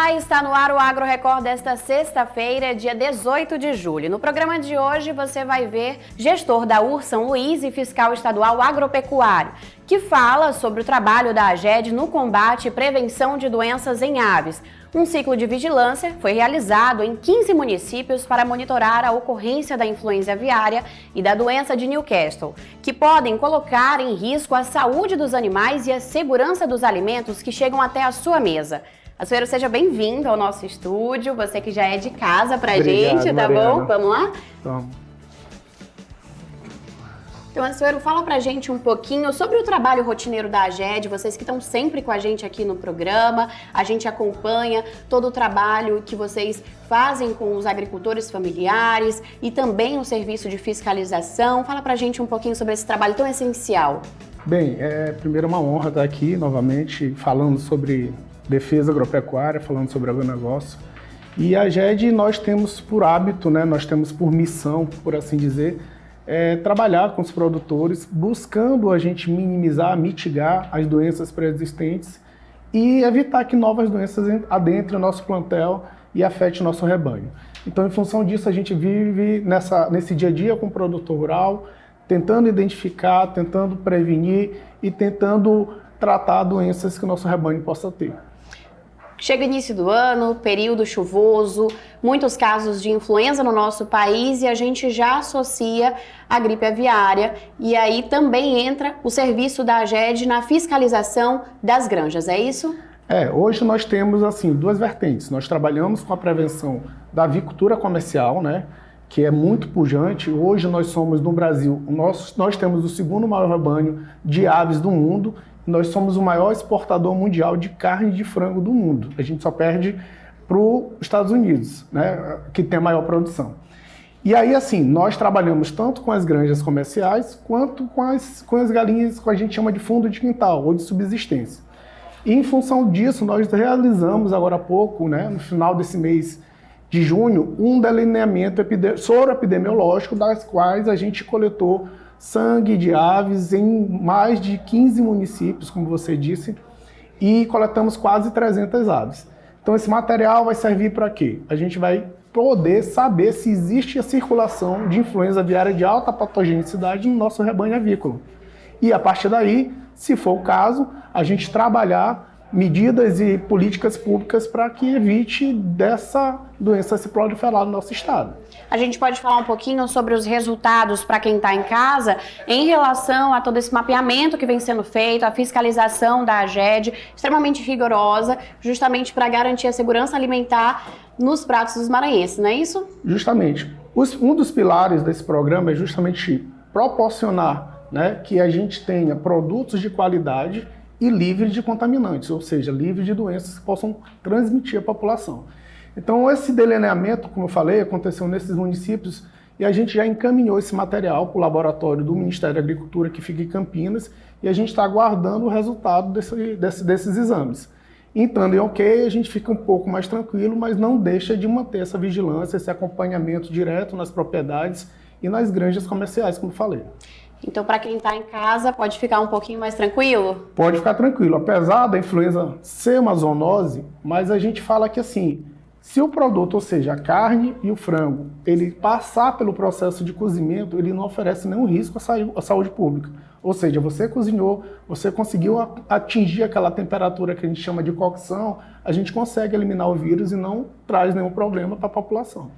Olá, está no ar o Agro Record desta sexta-feira, dia 18 de julho. No programa de hoje você vai ver gestor da São Luís e fiscal estadual agropecuário, que fala sobre o trabalho da AGED no combate e prevenção de doenças em aves. Um ciclo de vigilância foi realizado em 15 municípios para monitorar a ocorrência da influenza aviária e da doença de Newcastle, que podem colocar em risco a saúde dos animais e a segurança dos alimentos que chegam até a sua mesa. Açoeiro, seja bem-vindo ao nosso estúdio, você que já é de casa pra gente, tá Mariana. bom? Vamos lá? Vamos. Então, Açoeiro, fala pra gente um pouquinho sobre o trabalho rotineiro da AGED, vocês que estão sempre com a gente aqui no programa, a gente acompanha todo o trabalho que vocês fazem com os agricultores familiares e também o serviço de fiscalização. Fala pra gente um pouquinho sobre esse trabalho tão essencial. Bem, primeiro é uma honra estar aqui novamente falando sobre defesa agropecuária, falando sobre agronegócio. E a AGED nós temos por hábito, né, nós temos por missão, por assim dizer, trabalhar com os produtores, buscando a gente minimizar, mitigar as doenças pré-existentes e evitar que novas doenças adentrem o nosso plantel e afetem o nosso rebanho. Então, em função disso, a gente vive nesse dia a dia com o produtor rural, tentando identificar, tentando prevenir e tentando tratar doenças que o nosso rebanho possa ter. Chega o início do ano, período chuvoso, muitos casos de influenza no nosso país e a gente já associa a gripe aviária e aí também entra o serviço da AGED na fiscalização das granjas, é isso? Hoje nós temos assim duas vertentes. Nós trabalhamos com a prevenção da avicultura comercial, né, que é muito pujante. Hoje nós somos no Brasil, nós temos o segundo maior rebanho de aves do mundo. Nós somos o maior exportador mundial de carne de frango do mundo. A gente só perde para os Estados Unidos, né, que tem a maior produção. E aí, assim, nós trabalhamos tanto com as granjas comerciais, quanto com as galinhas que a gente chama de fundo de quintal, ou de subsistência. E em função disso, nós realizamos agora há pouco, né, no final desse mês de junho, um delineamento soro-epidemiológico, das quais a gente coletou sangue de aves em mais de 15 municípios, como você disse, e coletamos quase 300 aves. Então esse material vai servir para quê? A gente vai poder saber se existe a circulação de influenza aviária de alta patogenicidade no nosso rebanho avícola. E a partir daí, se for o caso, a gente trabalhar medidas e políticas públicas para que evite dessa doença se proliferar no nosso estado. A gente pode falar um pouquinho sobre os resultados para quem está em casa em relação a todo esse mapeamento que vem sendo feito, a fiscalização da AGED, extremamente rigorosa, justamente para garantir a segurança alimentar nos pratos dos maranhenses, não é isso? Justamente. Um dos pilares desse programa é justamente proporcionar, né, que a gente tenha produtos de qualidade e livre de contaminantes, ou seja, livre de doenças que possam transmitir à população. Então, esse delineamento, como eu falei, aconteceu nesses municípios e a gente já encaminhou esse material para o laboratório do Ministério da Agricultura, que fica em Campinas, e a gente está aguardando o resultado desses exames. Entrando em ok, a gente fica um pouco mais tranquilo, mas não deixa de manter essa vigilância, esse acompanhamento direto nas propriedades e nas granjas comerciais, como eu falei. Então, para quem está em casa, pode ficar um pouquinho mais tranquilo? Pode ficar tranquilo. Apesar da influenza ser uma zoonose, mas a gente fala que assim, se o produto, ou seja, a carne e o frango, ele passar pelo processo de cozimento, ele não oferece nenhum risco à saúde pública. Ou seja, você cozinhou, você conseguiu atingir aquela temperatura que a gente chama de cocção, a gente consegue eliminar o vírus e não traz nenhum problema para a população.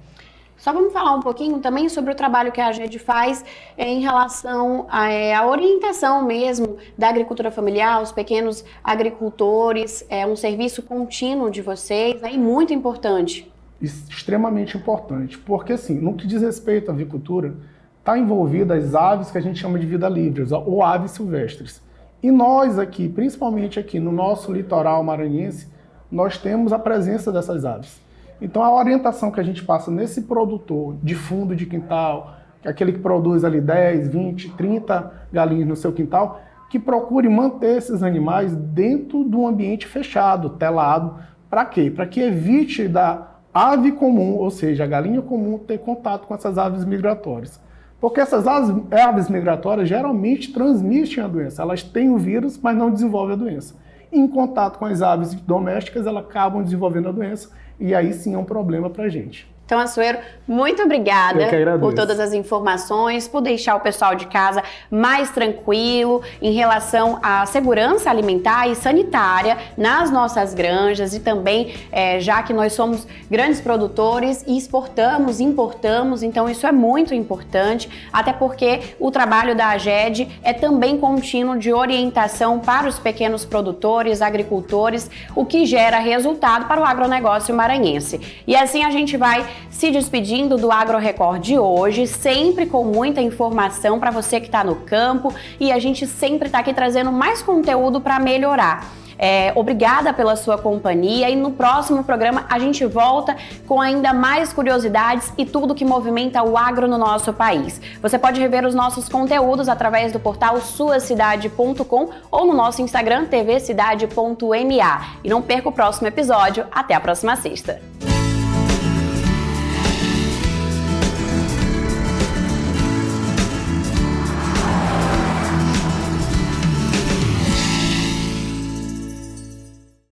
Só vamos falar um pouquinho também sobre o trabalho que a AGED faz em relação à orientação mesmo da agricultura familiar, os pequenos agricultores, um serviço contínuo de vocês, né, e muito importante. Extremamente importante, porque assim, no que diz respeito à avicultura, está envolvida as aves que a gente chama de vida livre, ou aves silvestres. E nós aqui, principalmente aqui no nosso litoral maranhense, nós temos a presença dessas aves. Então, a orientação que a gente passa nesse produtor de fundo de quintal, aquele que produz ali 10, 20, 30 galinhas no seu quintal, que procure manter esses animais dentro de um ambiente fechado, telado. Para quê? Para que evite da ave comum, ou seja, a galinha comum, ter contato com essas aves migratórias. Porque essas aves migratórias geralmente transmitem a doença. Elas têm o vírus, mas não desenvolvem a doença. em contato com as aves domésticas, elas acabam desenvolvendo a doença e aí sim é um problema para a gente. Então, Assuero, muito obrigada por todas as informações, por deixar o pessoal de casa mais tranquilo em relação à segurança alimentar e sanitária nas nossas granjas e também, já que nós somos grandes produtores e exportamos, importamos, então isso é muito importante, até porque o trabalho da AGED é também contínuo de orientação para os pequenos produtores, agricultores, o que gera resultado para o agronegócio maranhense. E assim a gente vai se despedindo do Agro Record de hoje, sempre com muita informação para você que está no campo, e a gente sempre está aqui trazendo mais conteúdo para melhorar. Obrigada pela sua companhia e no próximo programa a gente volta com ainda mais curiosidades e tudo que movimenta o agro no nosso país. Você pode rever os nossos conteúdos através do portal suacidade.com ou no nosso Instagram tvcidade.ma. E não perca o próximo episódio. Até a próxima sexta!